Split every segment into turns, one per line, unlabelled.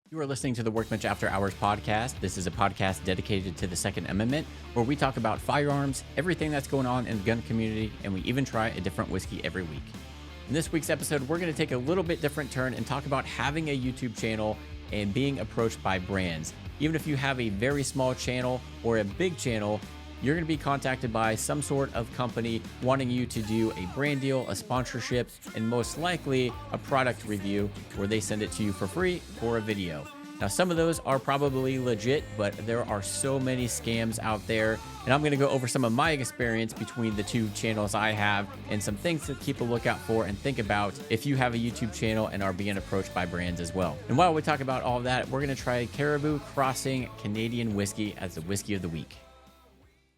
You are listening to the Workbench After Hours podcast. This is a podcast dedicated to the Second Amendment, where we talk about firearms, everything that's going on in the gun community, and we even try a different whiskey every week. In this week's episode, we're going to take a little bit different turn and talk about having a YouTube channel and being approached by brands. Even if you have a very small channel or a big channel, you're going to be contacted by some sort of company wanting you to do a brand deal, a sponsorship, and most likely a product review where they send it to you for free for a video. Now, some of those are probably legit, but there are so many scams out there. And I'm going to go over some of my experience between the two channels I have and some things to keep a lookout for and think about if you have a YouTube channel and are being approached by brands as well. And while we talk about all of that, we're going to try Caribou Crossing Canadian Whiskey as the whiskey of the week.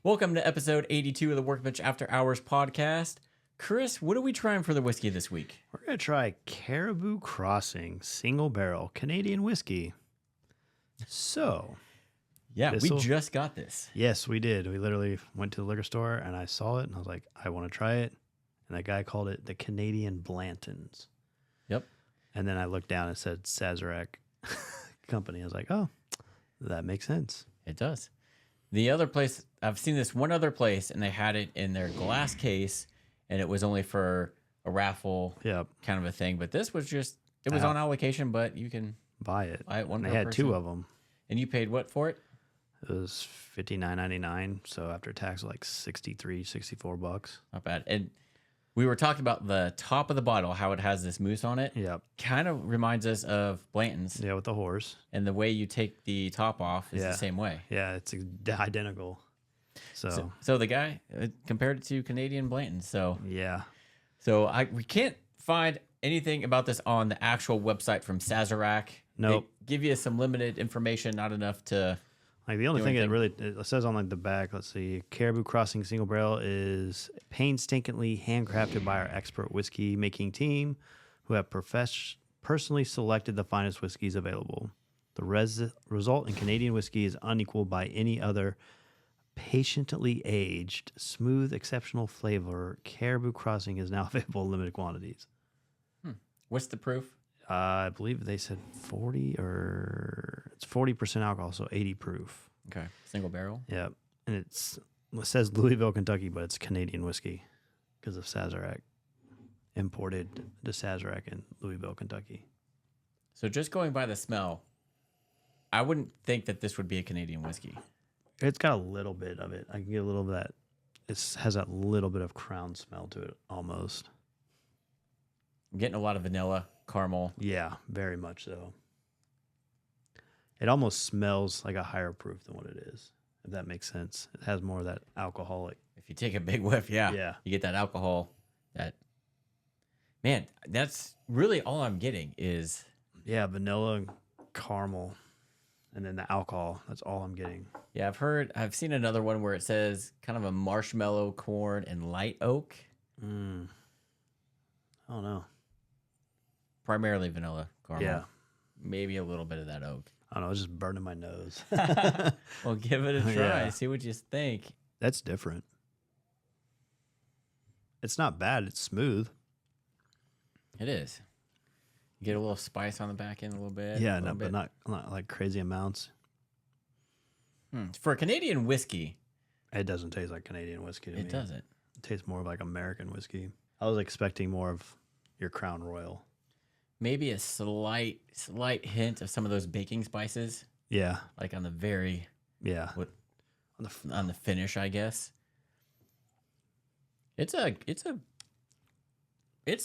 Welcome to episode 82 of the Workbench After Hours podcast. Chris, what are we trying for the whiskey this week?
We're going to try Caribou Crossing Single Barrel Canadian Whiskey. So,
yeah, we just got this.
Yes, we did. We literally went to the liquor store and I saw it and I was like, I want to try it. And that guy called it the Canadian Blantons.
Yep.
And then I looked down and it said Sazerac Company. I was like, oh, that makes sense.
It does. The other place, I've seen this one other place, and they had it in their glass case, and it was only for a raffle kind of a thing. But this was just, it was on allocation, but you can
buy it.
One
they had two of them.
And you paid what for it?
It was $59.99. So after tax, like $64.
Not bad. And we were talking about the top of the bottle, how it has this mousse on it.
Yep.
Kind of reminds us of Blanton's.
Yeah, with the horse.
And the way you take the top off is the same way.
Yeah, it's identical.
So the guy compared it to Canadian Blanton's. So
yeah.
So we can't find anything about this on the actual website from Sazerac.
Nope.
They give you some limited information, not enough to...
Like the only thing it says on like the back, let's see, Caribou Crossing Single Barrel is painstakingly handcrafted by our expert whiskey making team who have personally selected the finest whiskeys available. The result in Canadian whiskey is unequaled by any other patiently aged, smooth, exceptional flavor. Caribou Crossing is now available in limited quantities.
What's the proof?
I believe they said 40 or it's 40% alcohol, so 80 proof.
Okay. Single barrel?
Yeah. And it says Louisville, Kentucky, but it's Canadian whiskey because of Sazerac. Imported to Sazerac in Louisville, Kentucky.
So just going by the smell, I wouldn't think that this would be a Canadian whiskey.
It's got a little bit of it. I can get a little bit of that. It has that little bit of crown smell to it almost.
I'm getting a lot of vanilla, caramel.
Yeah, very much so. It almost smells like a higher proof than what it is, if that makes sense. It has more of that alcoholic.
If you take a big whiff,
yeah.
You get that alcohol. Man, that's really all I'm getting is...
Yeah, vanilla and caramel, and then the alcohol. That's all I'm getting.
Yeah, I've seen another one where it says kind of a marshmallow, corn, and light oak.
I don't know.
Primarily vanilla, caramel.
Yeah.
Maybe a little bit of that oak.
I don't know. It's just burning my nose.
Well, give it a try.
Yeah.
See what you think.
That's different. It's not bad. It's smooth.
It is. You get a little spice on the back end a little bit.
Yeah, but not like crazy amounts.
For a Canadian whiskey.
It doesn't taste like Canadian whiskey to me.
It doesn't.
It tastes more like American whiskey. I was expecting more of your Crown Royal.
Maybe a slight hint of some of those baking spices.
Yeah.
Like on the very...
Yeah.
On the finish, I guess. It's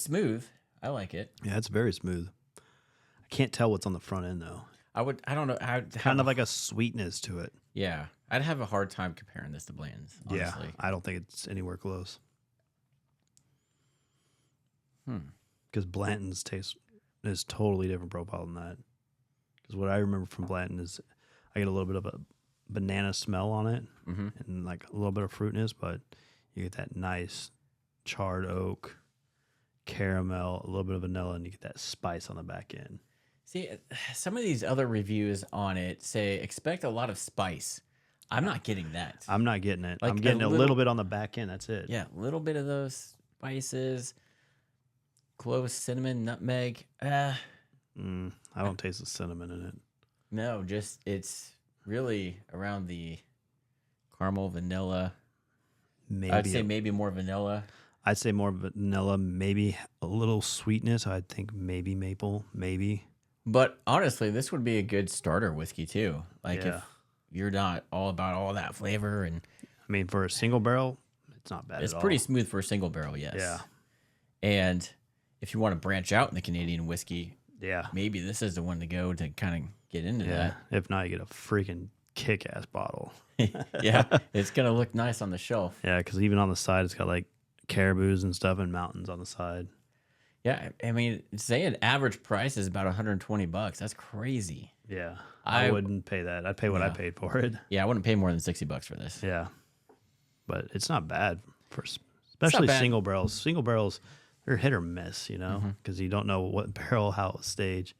smooth. I like it.
Yeah, it's very smooth. I can't tell what's on the front end though.
I don't know.
Kind of like a sweetness to it.
Yeah. I'd have a hard time comparing this to Blanton's, honestly.
Yeah. I don't think it's anywhere close. Because Blanton's taste is totally different profile than that. Because what I remember from Blanton is I get a little bit of a banana smell on it and like a little bit of fruitiness, but you get that nice charred oak, caramel, a little bit of vanilla, and you get that spice on the back end.
See, some of these other reviews on it say expect a lot of spice. I'm not getting that.
I'm not getting it.
Like
I'm getting a little bit on the back end. That's it.
Yeah, a little bit of those spices. Cloves, cinnamon, nutmeg.
I don't taste the cinnamon in it.
No, just it's really around the caramel, vanilla.
Maybe
I'd say maybe more vanilla.
I'd say more vanilla, maybe a little sweetness. I'd think maybe maple, maybe.
But honestly, this would be a good starter whiskey too. Like
Yeah.
if you're not all about all that flavor, and
I mean, for a single barrel, it's not bad
it's
at all.
pretty smooth for a single barrel, yes.
Yeah.
And if you want to branch out in the Canadian whiskey,
Yeah.
maybe this is the one to go to kind of get into
Yeah. If not, you get a freaking kick-ass bottle.
that. Yeah, it's gonna look nice on the shelf.
Yeah, because even on the side, it's got like caribous and stuff and mountains on the side.
Yeah, I mean, say an average price is about $120. That's crazy.
Yeah. I wouldn't pay that. I'd pay what I
No.
paid for it.
Yeah, I wouldn't pay more than $60 for this.
Yeah. But it's not bad for especially
bad.
single barrels. Single barrels, they're hit or miss, you know, because you don't know what barrel, how it stage.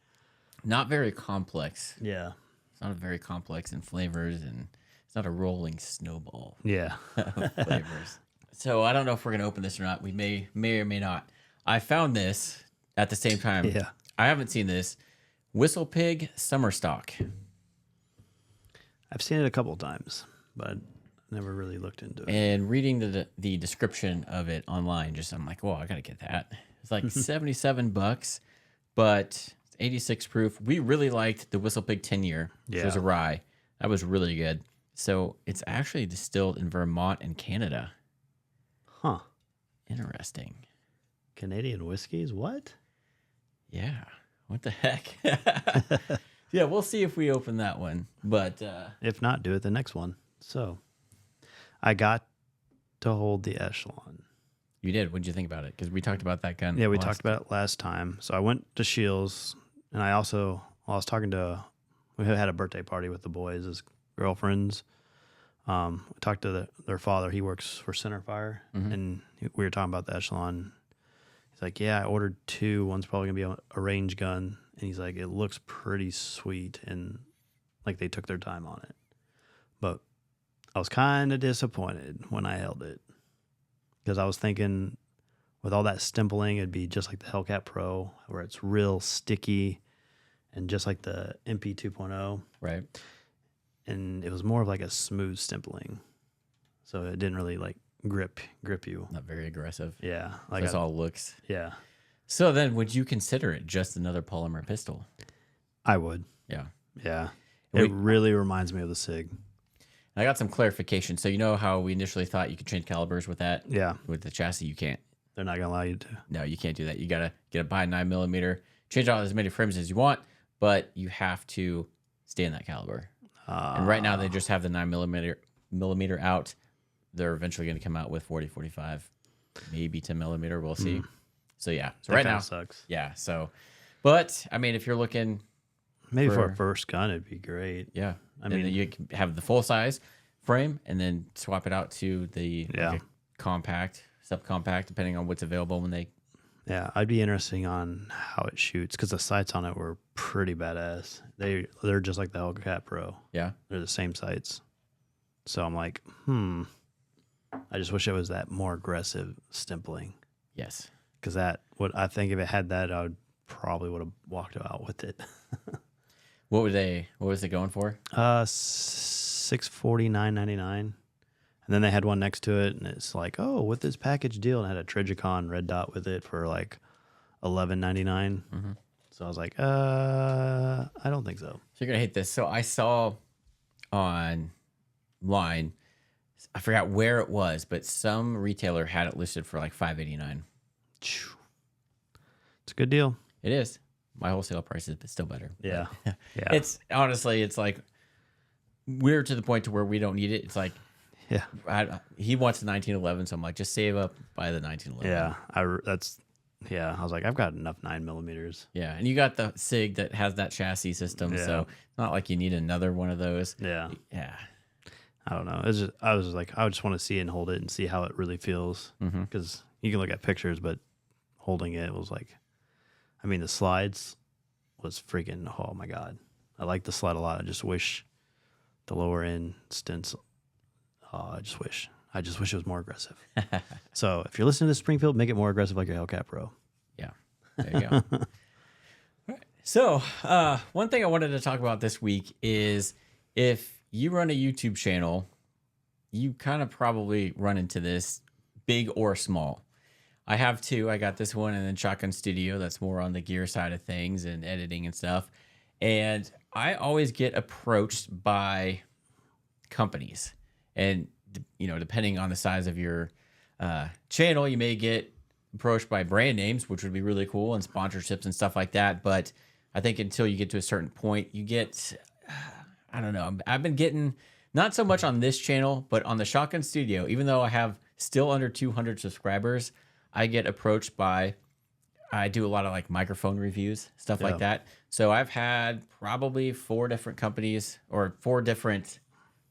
Not very complex.
Yeah.
It's not very complex in flavors, and it's not a rolling snowball
Yeah.
of flavors. So I don't know if we're gonna open this or not. We may or may not. I found this at the same time.
Yeah.
I haven't seen this. Whistle Pig Summer Stock.
I've seen it a couple of times, but never really looked into it.
And reading the description of it online, I'm like, well, I gotta get that. It's like $77, but it's 86 proof. We really liked the Whistle Pig 10-year, which was
Yeah.
a rye. That was really good. So it's actually distilled in Vermont and Canada.
Huh.
Interesting.
Canadian whiskeys? What?
Yeah. What the heck? Yeah, we'll see if we open that one. But
If not, do it the next one. So I got to hold the Echelon.
you did. What did you think about it? Because we talked about that gun.
Yeah, we talked about it last time. So I went to Shields, and I was talking to, we had a birthday party with the boys, his girlfriends. We talked to their father. He works for Centerfire, and we were talking about the Echelon. He's like, yeah, I ordered 2. One's probably going to be a range gun. And he's like, it looks pretty sweet, and like they took their time on it. But I was kind of disappointed when I held it, because I was thinking with all that stimpling, it'd be just like the Hellcat Pro, where it's real sticky and just like the MP 2.0.
Right.
And it was more of like a smooth stimpling. So it didn't really like grip you.
Not very aggressive.
Yeah.
Like that's all looks.
Yeah.
So then would you consider it just another polymer pistol?
I would.
Yeah.
Yeah. It really reminds me of the SIG.
I got some clarification. So you know how we initially thought you could change calibers with that?
Yeah.
With the chassis, you can't.
They're not going to allow you to.
No, you can't do that. You got to get a buy 9mm, change out as many frames as you want, but you have to stay in that caliber. And right now they just have the 9mm out. They're eventually going to come out with 40, 45, maybe 10mm. We'll see. So yeah. So
That
right
kinda
now,
sucks.
yeah. So, but I mean, if you're looking,
Maybe for a first gun, it'd be great.
yeah.
I
And
mean-
then you can have the full size frame and then swap it out to the
Yeah.
a compact, subcompact, depending on what's available when they.
Yeah, I'd be interesting on how it shoots, because the sights on it were pretty badass. They're just like the Hellcat Pro.
Yeah.
They're the same sights. So I'm like, I just wish it was that more aggressive stimpling,
Yes.
because I think if it had that, I would have walked out with it.
What was it going for?
$649.99, and then they had one next to it, and it's like, oh, with this package deal, and it had a Trigicon red dot with it for like $11.99. So I was like, I don't think so.
So you're gonna hate this. So I saw online, I forgot where it was, but some retailer had it listed for like $5.89.
It's a good deal.
It is. My wholesale price is still better.
Yeah.
But
Yeah.
It's honestly, it's like we're to the point to where we don't need it. It's like
Yeah.
he wants the 1911, so I'm like, just save up, buy the 1911.
Yeah. I was like, I've got enough 9mm.
Yeah, and you got the SIG that has that chassis system,
Yeah.
so it's not like you need another one of those.
Yeah.
Yeah.
I don't know. I was like, I just want to see it and hold it and see how it really feels. Because you can look at pictures, but holding it was like, I mean, the slides was freaking, oh my God. I like the slide a lot. I just wish the lower end stints. Oh, I just wish it was more aggressive. So if you're listening to Springfield, make it more aggressive like your Hellcat Pro.
Yeah. There you go. All right. So, one thing I wanted to talk about this week is if you run a YouTube channel, you kind of probably run into this, big or small. I have two. I got this one and then Shotgun Studio. That's more on the gear side of things and editing and stuff. And I always get approached by companies. And, depending on the size of your channel, you may get approached by brand names, which would be really cool, and sponsorships and stuff like that. But I think until you get to a certain point, you get, I don't know. I've been getting, not so much on this channel, but on the Shotgun Studio, even though I have still under 200 subscribers, I get approached by, I do a lot of like microphone reviews, stuff like that. So I've had probably 4 different companies or 4 different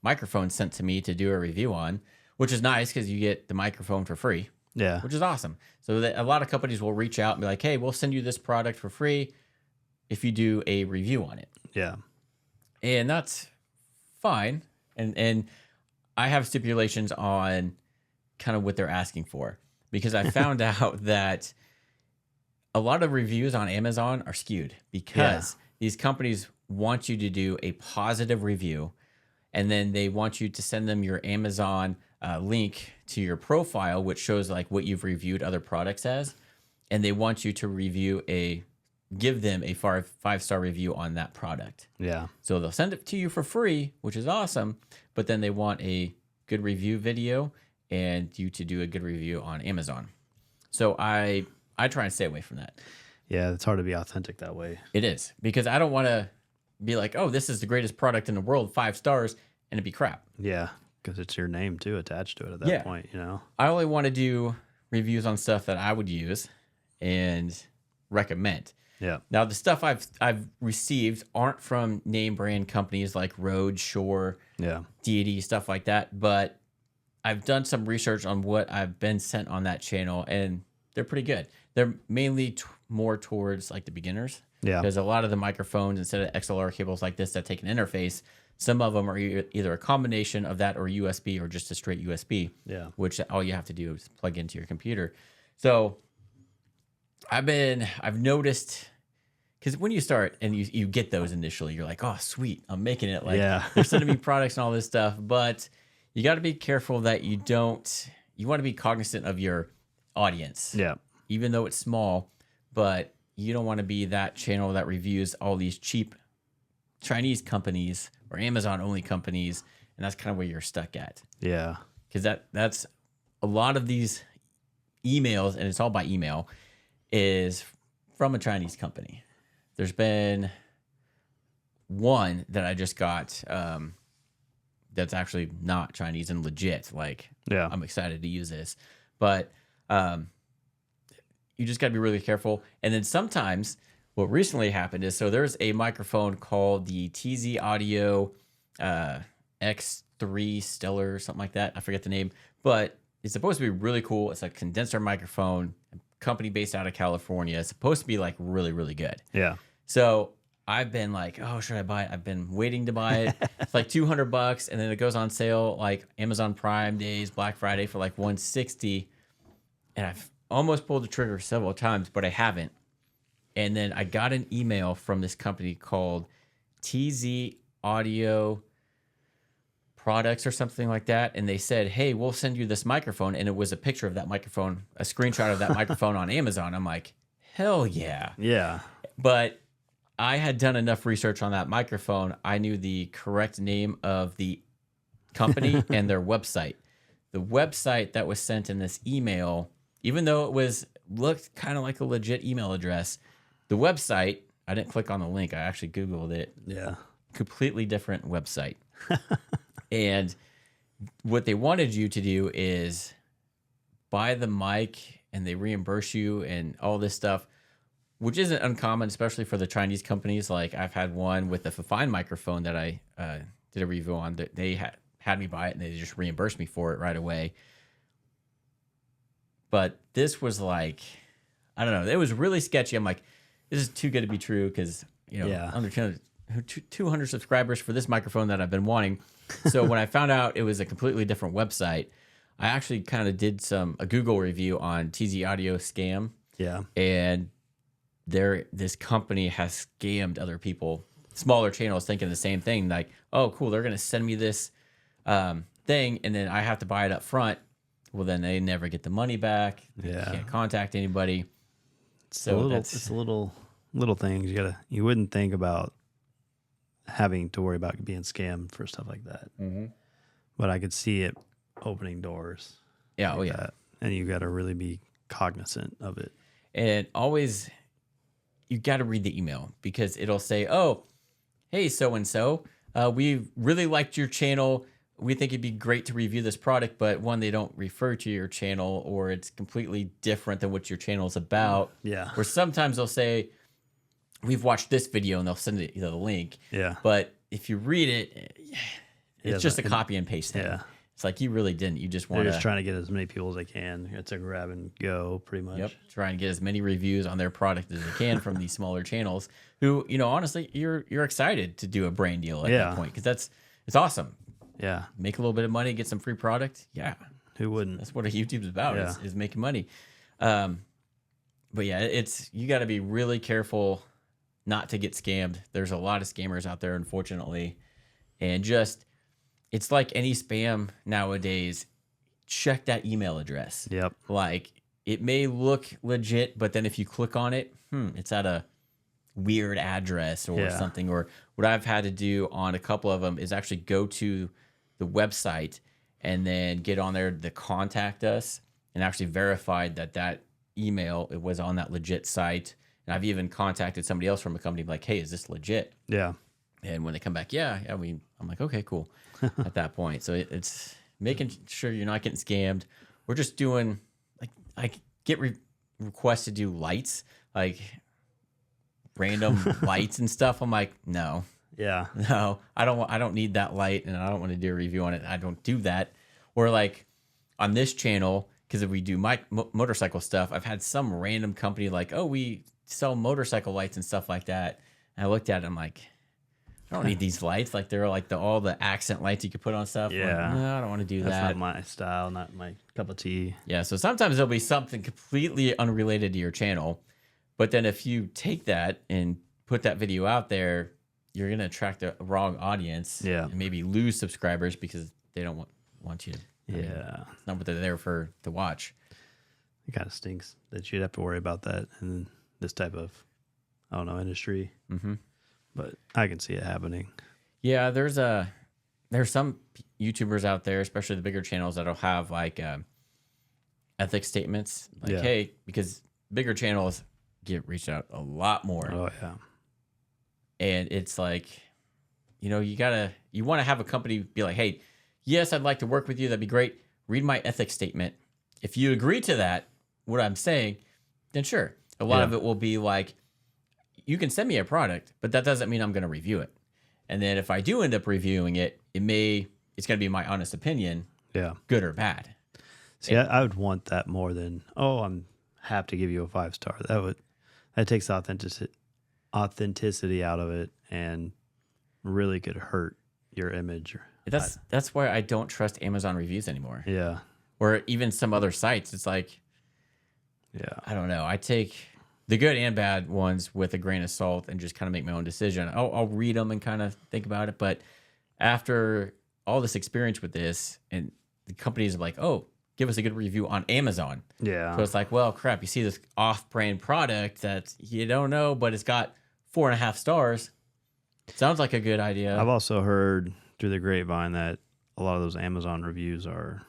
microphones sent to me to do a review on, which is nice because you get the microphone for free.
Yeah.
Which is awesome. So that a lot of companies will reach out and be like, hey, we'll send you this product for free if you do a review on it.
Yeah.
And that's fine. And I have stipulations on kind of what they're asking for, because I found out that a lot of reviews on Amazon are skewed because these companies want you to do a positive review, and then they want you to send them your Amazon link to your profile, which shows like what you've reviewed other products as, and they want you to give them a 5-star review on that product. Yeah. So they'll send it to you for free, which is awesome, but then they want a good review video and you to do a good review on Amazon. So I try and stay away from that.
Yeah, it's hard to be authentic that way.
It is, because I don't want to be like, oh, this is the greatest product in the world, 5 stars, and it'd be crap.
Yeah, because it's your name too attached to it at that point,
I only want to do reviews on stuff that I would use and recommend. Yeah. Now, the stuff I've received aren't from name brand companies like Rode, Shure, Deity, stuff like that, but I've done some research on what I've been sent on that channel, and they're pretty good. They're mainly more towards like the beginners. Yeah. Because a lot of the microphones, instead of XLR cables like this that take an interface, some of them are either a combination of that or USB or just a straight USB. Yeah. Which all you have to do is plug into your computer. So I've noticed, because when you start and you get those initially, you're like, oh, sweet, I'm making it. Like, they're sending me products and all this stuff. But you got to be careful that you want to be cognizant of your audience. Yeah. Even though it's small, but you don't want to be that channel that reviews all these cheap Chinese companies or Amazon only companies. And that's kind of where you're stuck at. Yeah. Because that's a lot of these emails, and it's all by email, is from a Chinese company. There's been one that I just got that's actually not Chinese and legit. Like, I'm excited to use this. But you just got to be really careful. And then sometimes what recently happened is, so there's a microphone called the TZ Audio X3 Stellar or something like that. I forget the name, but it's supposed to be really cool. It's a condenser microphone, company based out of California. It's supposed to be like really, really good. Yeah. So I've been like, oh, should I buy it? I've been waiting to buy it. It's like $200, and then it goes on sale like Amazon Prime days, Black Friday for like $160. And I've almost pulled the trigger several times, but I haven't. And then I got an email from this company called TZ Audio Products or something like that. And they said, hey, we'll send you this microphone. And it was a picture of that microphone, a screenshot of that microphone on Amazon. I'm like, hell yeah. Yeah. But I had done enough research on that microphone. I knew the correct name of the company and their website. The website that was sent in this email, even though it looked kind of like a legit email address, the website, I didn't click on the link. I actually Googled it. Yeah. Completely different website. And what they wanted you to do is buy the mic, and they reimburse you and all this stuff, which isn't uncommon, especially for the Chinese companies. Like, I've had one with a fine microphone that I did a review on. That they had me buy it, and they just reimbursed me for it right away. But this was like, I don't know. It was really sketchy. I'm like, this is too good to be true, because, under 200 subscribers for this microphone that I've been wanting. So when I found out it was a completely different website, I actually kind of did a Google review on TZ Audio Scam. Yeah. And this company has scammed other people, smaller channels, thinking the same thing. Like, oh, cool, they're gonna send me this thing, and then I have to buy it up front. Well, then they never get the money back. They can't contact anybody.
It's a little things you wouldn't think about having to worry about being scammed for stuff like that.
Mm-hmm.
But I could see it opening doors.
Yeah,
like that. And you got to really be cognizant of it.
And always, you got to read the email, because it'll say, oh, hey, so-and-so, we really liked your channel. We think it'd be great to review this product, but one, they don't refer to your channel, or it's completely different than what your channel is about.
Yeah.
Or sometimes they'll say, we've watched this video, and they'll send it the link.
Yeah.
But if you read it, it's just a copy and paste thing.
Yeah.
It's like you really didn't. You just want to.
They're just trying to get as many people as they can. It's a grab and go, pretty much.
Yep. Try and get as many reviews on their product as they can from these smaller channels who, honestly, you're excited to do a brand deal at that point, because it's awesome.
Yeah.
Make a little bit of money, get some free product. Yeah.
Who wouldn't?
That's what a YouTube's about, is making money. But yeah, you got to be really careful not to get scammed. There's a lot of scammers out there, unfortunately. And it's like any spam nowadays. Check that email address.
Yep.
Like, it may look legit, but then if you click on it, it's at a weird address or something. Or what I've had to do on a couple of them is actually go to the website and then get on there to contact us, and actually verified that email, it was on that legit site. And I've even contacted somebody else from a company like, hey, is this legit?
Yeah.
And when they come back, I'm like, okay, cool. At that point. So it's making sure you're not getting scammed. We're just doing, like, I get requests to do lights, like random lights and stuff. I'm like, no, I don't need that light, and I don't want to do a review on it. I don't do that. Or like on this channel, because if we do motorcycle stuff, I've had some random company like, oh, we sell motorcycle lights and stuff like that. And I looked at it, I'm like, I don't need these lights. Like, they're like all the accent lights you could put on stuff.
Yeah.
Like, no, I don't want to do that.
That's not my style, not my cup of tea.
Yeah. So sometimes there'll be something completely unrelated to your channel. But then if you take that and put that video out there, you're going to attract a wrong audience.
Yeah.
And maybe lose subscribers because they don't want you to.
Yeah.
It's not what they're there for to watch.
It kind of stinks that you'd have to worry about that in this type of, industry.
Mm-hmm.
But I can see it happening.
Yeah, there's some YouTubers out there, especially the bigger channels, that'll have like ethics statements, like, hey, because bigger channels get reached out a lot more.
Oh yeah.
And it's like, you want to have a company be like, hey, yes, I'd like to work with you. That'd be great. Read my ethics statement. If you agree to that, what I'm saying, then sure. A lot of it will be like, you can send me a product, but that doesn't mean I'm going to review it. And then if I do end up reviewing it, it's going to be my honest opinion, good or bad.
See, I would want that more than, I'm have to give you a 5-star. That takes authenticity out of it, and really could hurt your image.
That's why I don't trust Amazon reviews anymore.
Yeah.
Or even some other sites. It's like, I don't know. I take the good and bad ones with a grain of salt and just kind of make my own decision. I'll read them and kind of think about it. But after all this experience with this, and the companies are like, oh, give us a good review on Amazon.
Yeah.
So it's like, well, crap, you see this off-brand product that you don't know, but it's got 4.5 stars. Sounds like a good idea.
I've also heard through the grapevine that a lot of those Amazon reviews are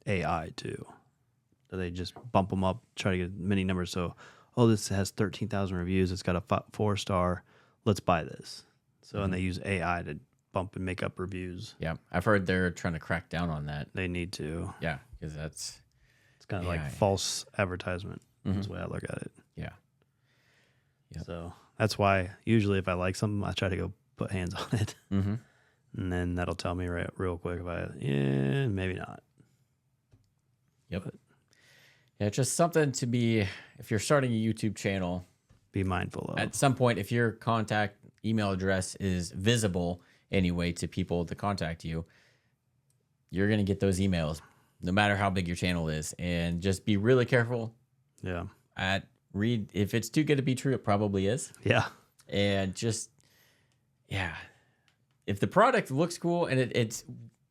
AI too. So they just bump them up, try to get many numbers. So, this has 13,000 reviews. It's got a 4-star. Let's buy this. So, and they use AI to bump and make up reviews.
Yeah, I've heard they're trying to crack down on that.
They need to.
Yeah, because it's
kind of like false advertisement. That's the way I look at it.
Yeah. Yep.
So that's why usually if I like something, I try to go put hands on it.
Mm-hmm.
And then that'll tell me real quick maybe not.
Yep. But, it's just something to be, if you're starting a YouTube channel,
be mindful of.
At some point, if your contact email address is visible anyway to people to contact you, you're going to get those emails no matter how big your channel is. And just be really careful
at
read. If it's too good to be true, it probably is.
Yeah.
And just, yeah. If the product looks cool and it's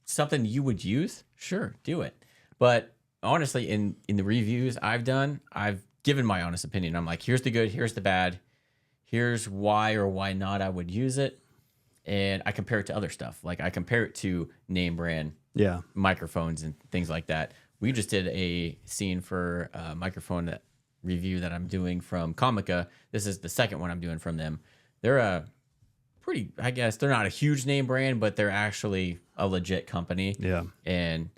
something you would use, sure, do it. But honestly, in the reviews I've done, I've given my honest opinion. I'm like, here's the good, here's the bad, here's why or why not I would use it. And I compare it to other stuff. Like I compare it to name brand microphones and things like that. We just did a scene for a microphone review that I'm doing from Comica. This is the second one I'm doing from them. They're a pretty, I guess, they're not a huge name brand, but they're actually a legit company.
Yeah.
And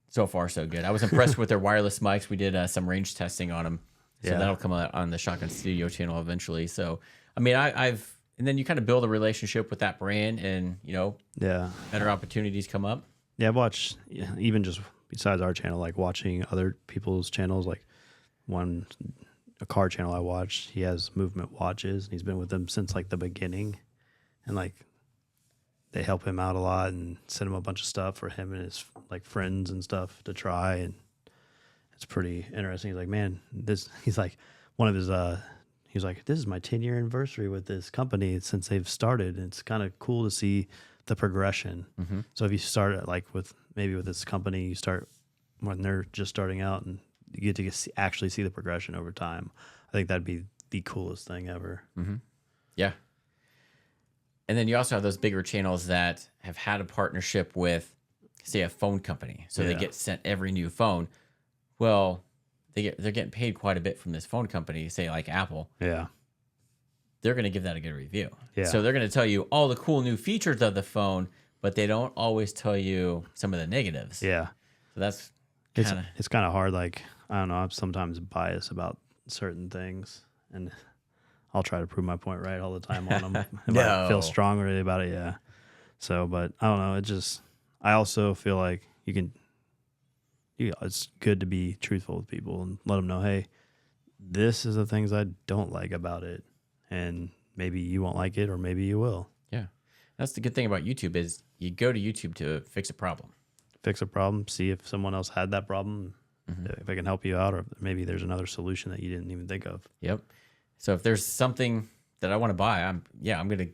so far, so good. I was impressed with their wireless mics. We did some range testing on them. So that'll come out on the Shotgun Studio channel eventually. So, I mean, I've, and then you kind of build a relationship with that brand and, you know, better opportunities come up.
Yeah, I've watched, even just besides our channel, like watching other people's channels, like a car channel I watched, he has Movement watches and he's been with them since like the beginning. And like they help him out a lot and send him a bunch of stuff for him and his like friends and stuff to try. And it's pretty interesting. He's like, man, he's like, one of his, he was like, this is my 10-year anniversary with this company since they've started. And it's kind of cool to see the progression. Mm-hmm. So if you start at like with this company, you start when they're just starting out and you get to actually see the progression over time. I think that'd be the coolest thing ever.
Mm-hmm. Yeah. And then you also have those bigger channels that have had a partnership with, say, a phone company. So they get sent every new phone. Well, they're getting paid quite a bit from this phone company, say like Apple.
Yeah.
They're going to give that a good review.
Yeah.
So they're going to tell you all the cool new features of the phone, but they don't always tell you some of the negatives.
Yeah.
So that's
it's kind of hard. Like, I don't know, I'm sometimes biased about certain things and I'll try to prove my point right all the time on them. If I feel strongly about it. Yeah. So, but I don't know. I also feel like it's good to be truthful with people and let them know, hey, this is the things I don't like about it. And maybe you won't like it or maybe you will.
Yeah. That's the good thing about YouTube is you go to YouTube to fix a problem.
See if someone else had that problem, if I can help you out, or maybe there's another solution that you didn't even think of.
Yep. So if there's something that I want to buy, I'm going to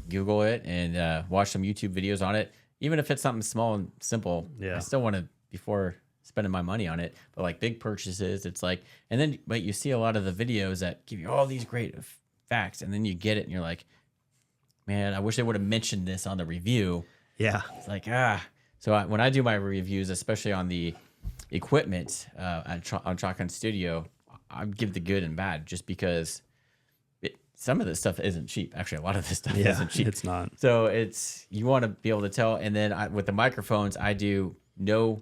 Google it and watch some YouTube videos on it. Even if it's something small and simple, I still want to, before spending my money on it. But like big purchases, it's like, but you see a lot of the videos that give you all these great facts, and then you get it and you're like, man, I wish they would have mentioned this on the review.
Yeah.
It's like, So when I do my reviews, especially on the equipment on Shotgun Studio, I give the good and bad just because some of this stuff isn't cheap. Actually, a lot of this stuff isn't cheap.
It's not.
So you want to be able to tell. And then with the microphones, I do no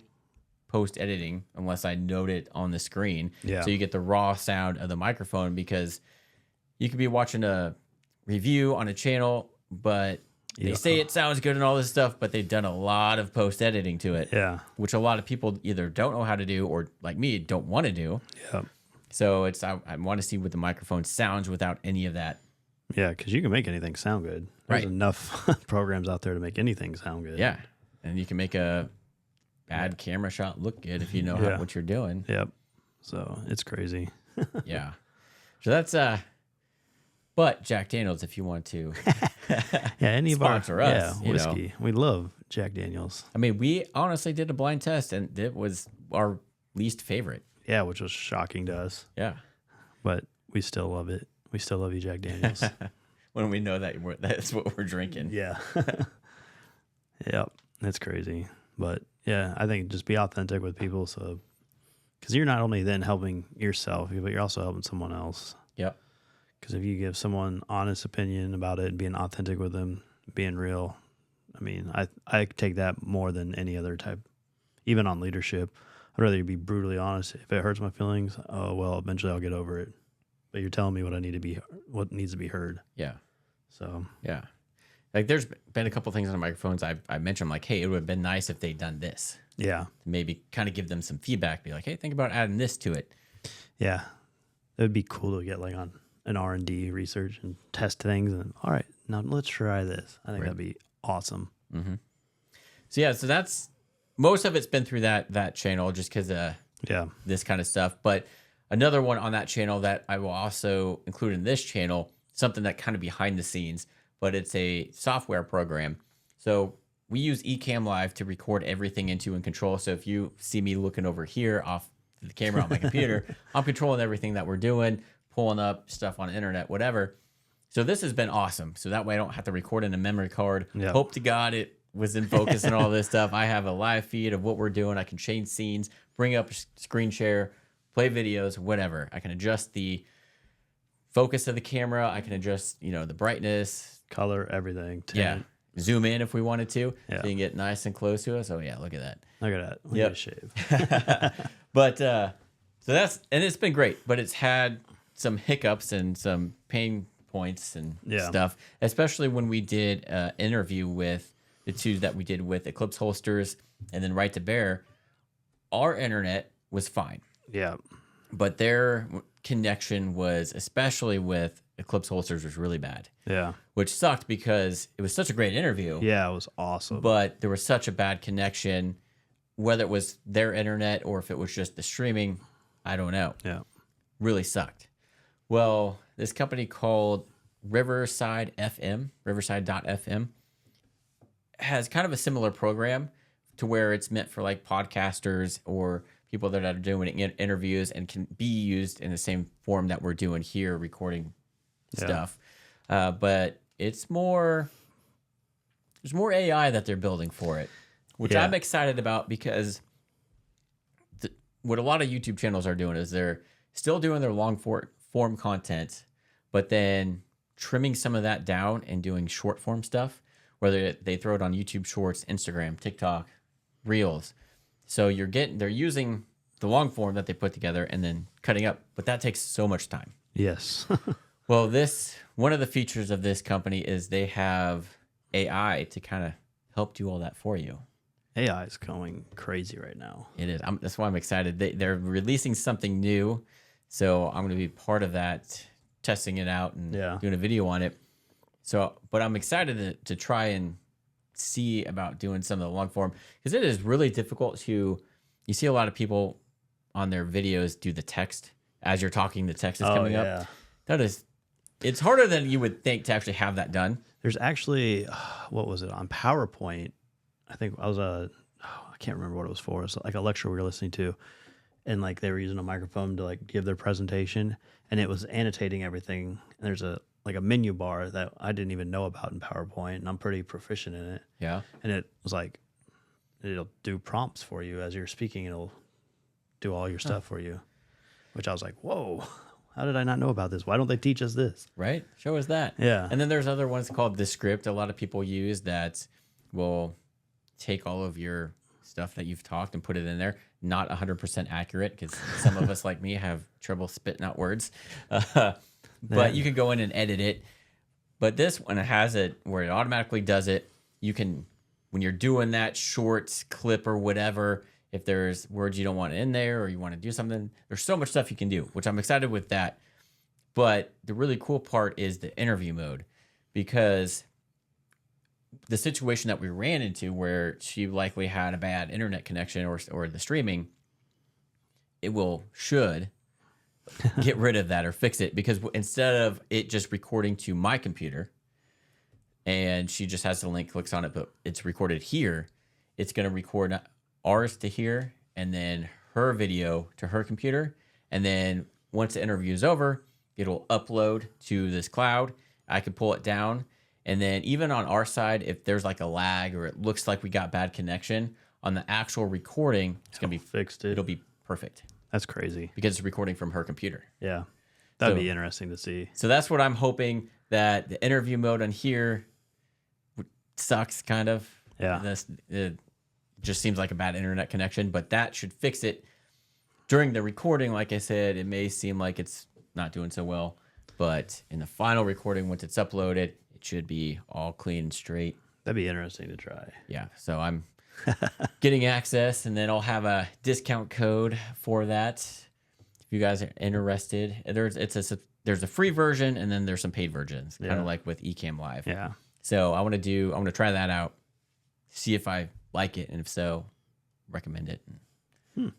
post editing unless I note it on the screen.
Yeah.
So you get the raw sound of the microphone, because you could be watching a review on a channel, but they say it sounds good and all this stuff, but they've done a lot of post editing to it.
Yeah.
Which a lot of people either don't know how to do or, like me, don't want to do.
Yeah.
So I want to see what the microphone sounds without any of that.
Yeah, because you can make anything sound good. There's enough programs out there to make anything sound good.
Yeah. And you can make a bad camera shot look good if you know what you're doing.
Yep. So it's crazy.
Yeah. So that's but Jack Daniels, if you want to
any
sponsor
of our
us,
whiskey. We love Jack Daniels.
I mean, we honestly did a blind test and it was our least favorite.
Yeah, which was shocking to us.
Yeah.
But we still love it. We still love you, Jack Daniels.
When we know that that's what we're drinking.
Yeah. Yep. That's crazy. But yeah, I think just be authentic with people. So, because you're not only then helping yourself, but you're also helping someone else.
Yep.
Because if you give someone honest opinion about it, being authentic with them, being real, I mean, I take that more than any other type, even on leadership. I'd rather you be brutally honest. If it hurts my feelings, oh well, eventually I'll get over it. But you're telling me what needs to be heard.
Yeah.
So
yeah, like there's been a couple things on the microphones I mentioned, like, hey, it would have been nice if they'd done this.
Yeah.
Maybe kind of give them some feedback. Be like, hey, think about adding this to it.
Yeah, it would be cool to get like on an R&D research and test things. And all right, now let's try this. I think that'd be awesome.
Mm-hmm. So yeah, so that's most of it's been through that channel just because this kind of stuff. But another one on that channel that I will also include in this channel, something that kind of behind the scenes, but it's a software program. So we use Ecamm Live to record everything into and control. So if you see me looking over here off the camera on my computer, I'm controlling everything that we're doing, pulling up stuff on the internet, whatever. So this has been awesome. So that way I don't have to record in a memory card.
Yep.
Hope to God it was in focus and all this stuff. I have a live feed of what we're doing. I can change scenes, bring up screen share, play videos, whatever. I can adjust the focus of the camera. I can adjust, the brightness,
color, everything.
Yeah. Zoom in if we wanted to.
Yeah.
So you can get nice and close to us. Oh yeah, look at that.
Look at that. Look
Yep.
at the shave.
But so it's been great, but it's had some hiccups and some pain points and stuff, especially when we did an interview with the two that we did with Eclipse Holsters and then Right to Bear. Our internet was fine.
Yeah.
But their connection was, especially with Eclipse Holsters, was really bad.
Yeah.
Which sucked because it was such a great interview.
Yeah, it was awesome.
But there was such a bad connection, whether it was their internet or if it was just the streaming, I don't know.
Yeah.
Really sucked. Well, this company called Riverside.fm, has kind of a similar program to where it's meant for like podcasters or people that are doing interviews and can be used in the same form that we're doing here, recording stuff. But it's there's more AI that they're building for it, which I'm excited about because what a lot of YouTube channels are doing is they're still doing their long form content, but then trimming some of that down and doing short form stuff, whether they throw it on YouTube Shorts, Instagram, TikTok, Reels. So they're using the long form that they put together and then cutting up, but that takes so much time.
Yes.
Well, one of the features of this company is they have AI to kind of help do all that for you.
AI is going crazy right now.
It is. That's why I'm excited. They're releasing something new, so I'm going to be part of that, testing it out and doing a video on it. So, but I'm excited to try and see about doing some of the long form because it is really difficult you see a lot of people on their videos do the text as you're talking, the text is coming up. It's harder than you would think to actually have that done.
There's actually, what was it on PowerPoint? I think I can't remember what it was for. It's like a lecture we were listening to, and like they were using a microphone to like give their presentation, and it was annotating everything. And there's a menu bar that I didn't even know about in PowerPoint, and I'm pretty proficient in it.
Yeah.
And it was like, it'll do prompts for you as you're speaking. It'll do all your stuff for you, which I was like, whoa, how did I not know about this? Why don't they teach us this?
Right. Show us that.
Yeah.
And then there's other ones called The Script. A lot of people use that will take all of your stuff that you've talked and put it in there. Not 100% accurate because some of us like me have trouble spitting out words. But you can go in and edit it. But this one has it where it automatically does it. You can, when you're doing that short clip or whatever, if there's words you don't want in there or you want to do something, there's so much stuff you can do, which I'm excited with that. But the really cool part is the interview mode, because the situation that we ran into where she likely had a bad internet connection or the streaming, it should get rid of that or fix it, because instead of it just recording to my computer and she just has the link, clicks on it, but it's recorded here, it's going to record ours to here and then her video to her computer. And then once the interview is over, it'll upload to this cloud. I can pull it down. And then even on our side, if there's like a lag or it looks like we got bad connection on the actual recording, it's going to be
fixed.
It'll be perfect.
That's crazy.
Because it's recording from her computer.
Yeah. That'd be interesting to see.
So that's what I'm hoping, that the interview mode on here sucks kind of.
Yeah.
It just seems like a bad internet connection, but that should fix it. During the recording, like I said, it may seem like it's not doing so well, but in the final recording, once it's uploaded, it should be all clean and straight.
That'd be interesting to try.
Yeah. So I'm getting access, and then I'll have a discount code for that if you guys are interested. There's a free version, and then there's some paid versions, kind of like with Ecamm Live.
Yeah.
So I want to try that out, see if I like it, and if so, recommend it.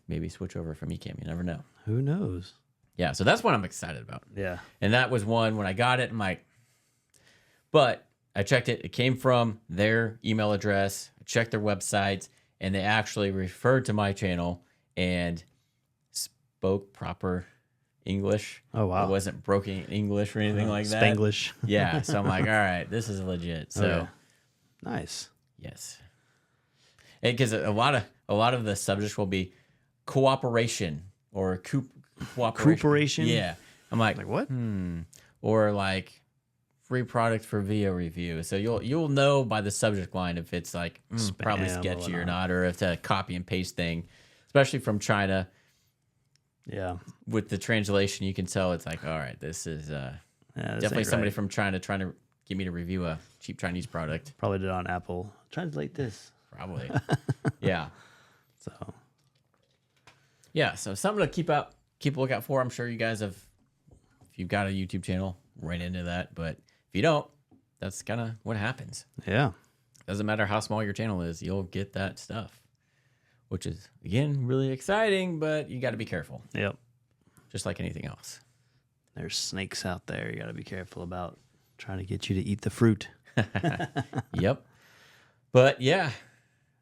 Maybe switch over from Ecamm. You never know.
Who knows?
Yeah, so that's what I'm excited about.
Yeah.
And that was one when I got it, I'm like, but I checked it. It came from their email address. I checked their website, and they actually referred to my channel and spoke proper English.
Oh, wow.
It wasn't broken English or anything like that.
Spanglish.
Yeah. So I'm like, all right, this is legit. So
Okay. Nice.
yes. Because a lot of the subjects will be cooperation or cooperation.
Cooperation?
Yeah. I'm like
what?
or like free product for video review. So you'll know by the subject line if it's like probably
Spam or
sketchy or
whatnot.
not, or if it's a copy and paste thing, especially from China.
Yeah.
With the translation, you can tell it's like, all right, this is
This
definitely
ain't
somebody
right.
from China trying to get me to review a cheap Chinese product.
Probably did on Apple. Translate this.
Probably. Yeah.
So
Yeah. So something to keep a lookout for. I'm sure you guys have, if you've got a YouTube channel, right into that. But if you don't, that's kind of what happens.
yeah.
Doesn't matter how small your channel is, you'll get that stuff, which is, again, really exciting, but you got to be careful,
Yep.
just like anything else.
There's snakes out there. You got to be careful about trying to get you to eat the fruit.
Yep. But yeah,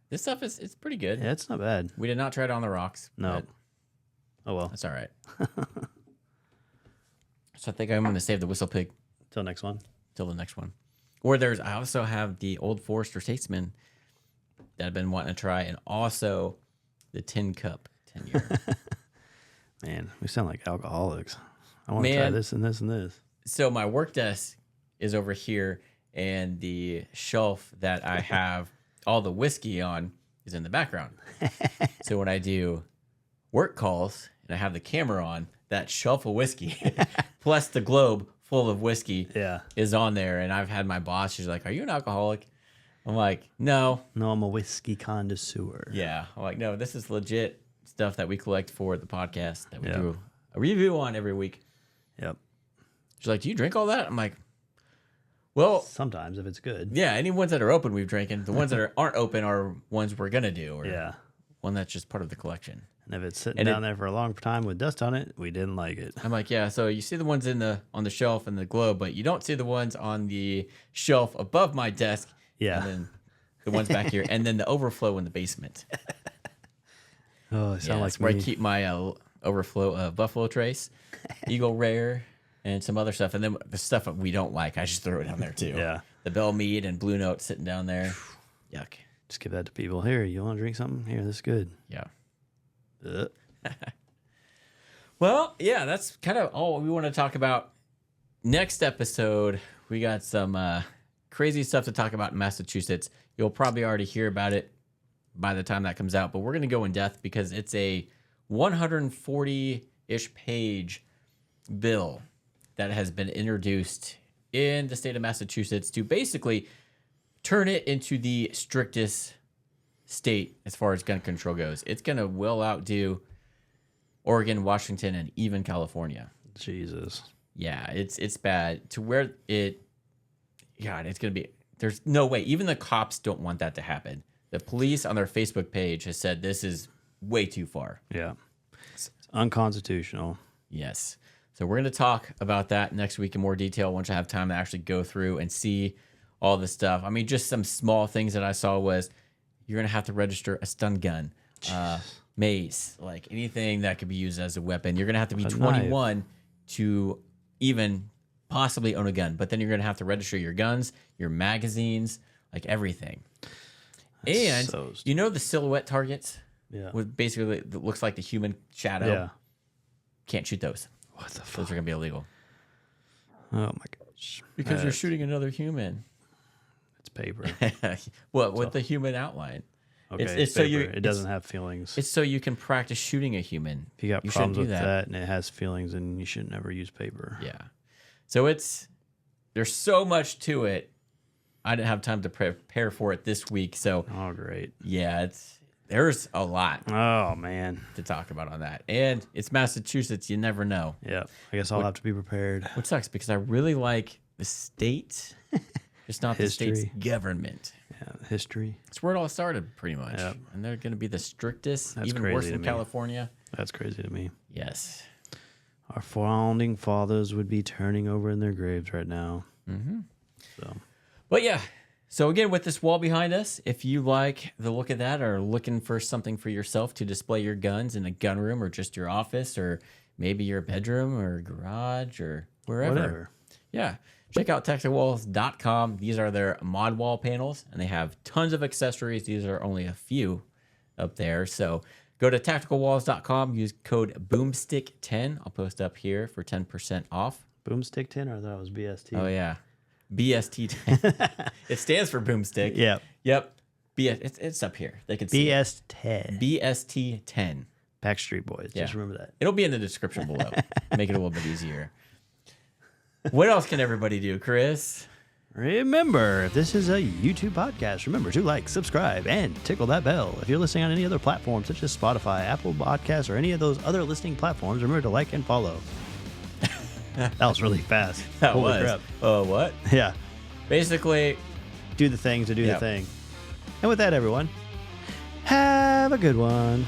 this stuff it's pretty good.
Yeah, it's not bad.
We did not try it on the rocks.
No.
but
Oh well.
that's all right. So I think I'm going to save the whistle pig
Till next one.
till the next one. Or I also have the Old Forester Statesman that I've been wanting to try, and also the Tin Cup 10 year.
Man, we sound like alcoholics. I want to try this and this and this.
So my work desk is over here, and the shelf that I have all the whiskey on is in the background. So when I do work calls and I have the camera on, that shelf of whiskey plus the globe full of whiskey
Yeah.
is on there. And I've had my boss, she's like, "Are you an alcoholic?" I'm like, "No."
No, I'm a whiskey connoisseur.
Yeah. I'm like, "No, this is legit stuff that we collect for the podcast that we
Yeah.
do a review on every week."
Yep.
She's like, "Do you drink all that?" I'm like, "Well,
Sometimes if it's good.
yeah, any ones that are open we've drinking. The ones that aren't open are ones we're gonna do, or
Yeah.
one that's just part of the collection."
And if it's sitting
And
down there for a long time with dust on it, we didn't like it.
I'm like, "Yeah, so you see the ones on the shelf in the globe, but you don't see the ones on the shelf above my desk.
Yeah.
And then the ones back here, and then the overflow in the basement.
Oh, it sounds like
That's where I
me.
keep my overflow Buffalo Trace, Eagle Rare, and some other stuff. And then the stuff that we don't like, I just throw it down there too.
Yeah.
The Bell Mead and Blue Note sitting down there. Yuck.
Just give that to people. Here, you want to drink something? Here, this is good.
Yeah.
Ugh.
Well, yeah, that's kind of all we want to talk about. Next episode, we got some crazy stuff to talk about in Massachusetts. You'll probably already hear about it by the time that comes out, but we're going to go in depth because it's a 140-ish page bill that has been introduced in the state of Massachusetts to basically turn it into the strictest state as far as gun control goes. It's going to well outdo Oregon, Washington, and even California.
Jesus.
Yeah, it's bad to where it. God, it's gonna be. There's no way. Even the cops don't want that to happen. The police on their Facebook page has said this is way too far.
Yeah. It's unconstitutional.
Yes. So we're gonna talk about that next week in more detail once I have time to actually go through and see all the stuff. I mean, just some small things that I saw was you're gonna have to register a stun gun. Mace, like anything that could be used as a weapon. You're going to have to be 21 to even possibly own a gun, but then you're going to have to register your guns, your magazines, like everything. And you know the silhouette targets?
Yeah.
With basically it looks like the human shadow.
Yeah.
Can't shoot those.
What the fuck?
Those are going to be illegal.
Oh my gosh.
Because you're shooting another human.
It's paper.
Well, with the human outline.
Okay,
It's so
paper. It doesn't have feelings.
It's so you can practice shooting a human.
If you got
shouldn't
problems
do
with that and it has feelings, then you should never use paper.
Yeah. So there's so much to it. I didn't have time to prepare for it this week. So
Oh, great.
yeah, there's a lot
Oh, man.
to talk about on that. And it's Massachusetts. You never know.
Yeah. I guess I'll have to be prepared.
Which sucks because I really like the state, just not the state's
History.
government.
Yeah. History.
That's where it all started pretty much.
Yep.
And they're going to be the strictest,
That's
even
crazy
worse
to
than
me.
California.
That's crazy to me.
Yes.
Our founding fathers would be turning over in their graves right now. So,
but yeah. So again, with this wall behind us, if you like the look of that or looking for something for yourself to display your guns in a gun room or just your office or maybe your bedroom or garage or wherever.
Whatever.
Yeah. Check out tacticalwalls.com. These are their mod wall panels, and they have tons of accessories. These are only a few up there. So go to tacticalwalls.com. Use code Boomstick10. I'll post up here for 10% off.
Boomstick 10, or I thought it was BST.
Oh, yeah. BST10. It stands for Boomstick. Yep. It's up here. They can see
BS10.
BST10.
Backstreet Boys.
Yeah.
Just remember that.
It'll be in the description below. Make it a little bit easier. What else can everybody do, Chris?
Remember, if this is a YouTube podcast, remember to like, subscribe, and tickle that bell. If you're listening on any other platform, such as Spotify, Apple Podcasts, or any of those other listening platforms, remember to like and follow. That was really fast.
That
Holy
was.
crap.
What?
Yeah.
Basically,
Do the thing to do the thing. And with that, everyone, have a good one.